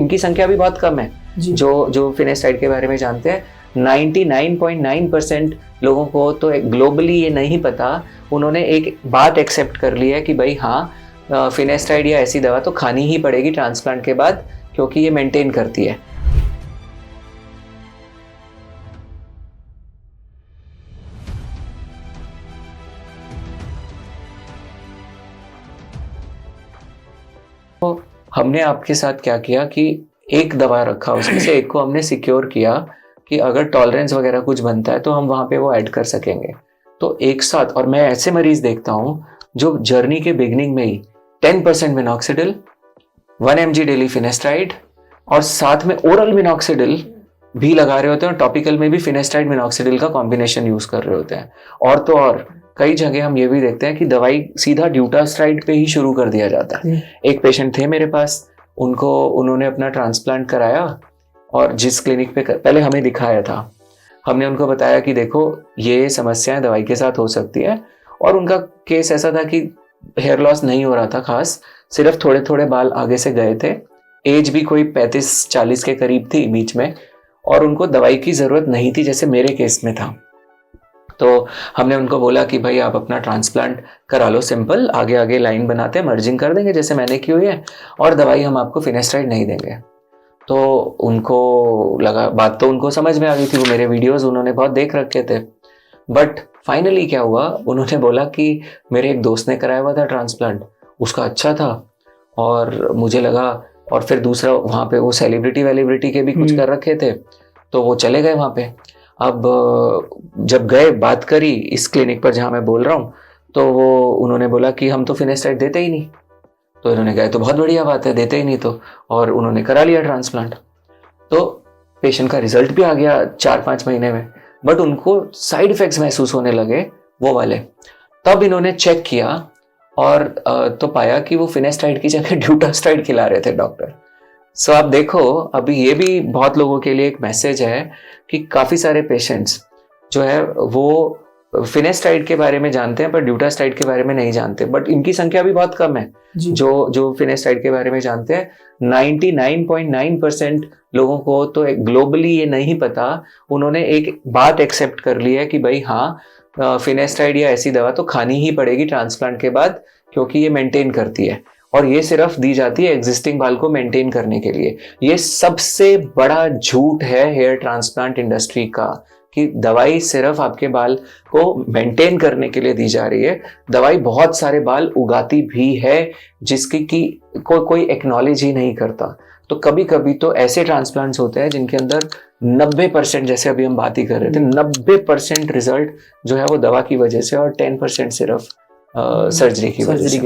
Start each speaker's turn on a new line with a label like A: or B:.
A: इनकी संख्या भी बहुत कम है जो फिनेस्टाइड के बारे में जानते हैं। 99.9% लोगों को तो ग्लोबली ये नहीं पता। उन्होंने एक बात एक्सेप्ट कर ली है कि भाई हाँ, फिनेस्टाइड या ऐसी दवा तो खानी ही पड़ेगी ट्रांसप्लांट के बाद, क्योंकि ये मेंटेन करती है। तो हमने आपके साथ क्या किया कि एक दवा रखा, उसमें से एक को हमने सिक्योर किया कि अगर टॉलरेंस वगैरह कुछ बनता है तो हम वहां पे वो ऐड कर सकेंगे। तो एक साथ, और मैं ऐसे मरीज देखता हूं जो जर्नी के बिगिनिंग में ही 10% मिनॉक्सिडिल, 1 mg डेली फिनेस्टाइड और साथ में ओरल मिनॉक्सिडिल भी लगा रहे होते हैं, और टॉपिकल में भी फिनेस्टाइड मिनॉक्सिडिल का कॉम्बिनेशन यूज कर रहे होते हैं। और तो और कई जगह हम ये भी देखते हैं कि दवाई सीधा ड्यूटास्ट्राइड पे ही शुरू कर दिया जाता है। एक पेशेंट थे मेरे पास, उन्होंने अपना ट्रांसप्लांट कराया और जिस क्लिनिक पे पहले हमें दिखाया था, हमने उनको बताया कि देखो ये समस्याएं दवाई के साथ हो सकती है। और उनका केस ऐसा था कि हेयर लॉस नहीं हो रहा था खास, सिर्फ थोड़े थोड़े बाल आगे से गए थे, एज भी कोई 35-40 के करीब थी बीच में, और उनको दवाई की जरूरत नहीं थी जैसे मेरे केस में था। तो हमने उनको बोला कि भाई आप अपना ट्रांसप्लांट करा लो, सिंपल, आगे आगे लाइन बनाते हैं, मर्जिंग कर देंगे जैसे मैंने की हुई है, और दवाई हम आपको फिनेस्टाइड नहीं देंगे। तो उनको लगा, बात तो उनको समझ में आ गई थी, वो मेरे वीडियोस उन्होंने बहुत देख रखे थे। बट फाइनली क्या हुआ, उन्होंने बोला कि मेरे एक दोस्त ने कराया हुआ था ट्रांसप्लांट, उसका अच्छा था और मुझे लगा, और फिर दूसरा वहाँ पे वो सेलिब्रिटी के भी कुछ कर रखे थे, तो वो चले गए वहाँ पे। अब जब गए, बात करी इस क्लिनिक पर जहाँ मैं बोल रहा हूँ, तो वो उन्होंने बोला कि हम तो फिनेस्टाइड देते ही नहीं। तो इन्होंने कहा तो बहुत बढ़िया बात है, देते ही नहीं तो, और उन्होंने करा लिया ट्रांसप्लांट। तो पेशेंट का रिजल्ट भी आ गया 4-5 महीने में, बट उनको साइड इफेक्ट्स महसूस होने लगे वो वाले। तब इन्होंने चेक किया और तो पाया कि वो फिनेस्टाइड की जगह ड्यूटास्टाइड खिला रहे थे डॉक्टर। सो आप देखो, अभी ये भी बहुत लोगों के लिए एक मैसेज है कि काफी सारे पेशेंट्स जो है वो फिनेस्टाइड के बारे में जानते हैं पर ड्यूटास्टाइड के बारे में नहीं जानते, बट इनकी संख्या भी बहुत कम है जो फिनेस्टाइड के बारे में जानते हैं। 99.9% लोगों को तो ग्लोबली ये नहीं पता। उन्होंने एक बात एक्सेप्ट कर ली है कि भाई हाँ, फिनेस्टाइड या ऐसी दवा तो खानी ही पड़ेगी ट्रांसप्लांट के बाद, क्योंकि ये मेंटेन करती है, और ये सिर्फ दी जाती है एग्जिस्टिंग बाल को मेंटेन करने के लिए। ये सबसे बड़ा झूठ है हेयर ट्रांसप्लांट इंडस्ट्री का, कि दवाई सिर्फ आपके बाल को मेंटेन करने के लिए दी जा रही है। दवाई बहुत सारे बाल उगाती भी है जिसकी की कोई एक्नॉलेज ही नहीं करता। तो कभी कभी तो ऐसे ट्रांसप्लांट्स होते हैं जिनके अंदर 90%, जैसे अभी हम बात ही कर रहे थे, 90% रिजल्ट जो है वो दवा की वजह से, और 10% सिर्फ सर्जरी की वजह से।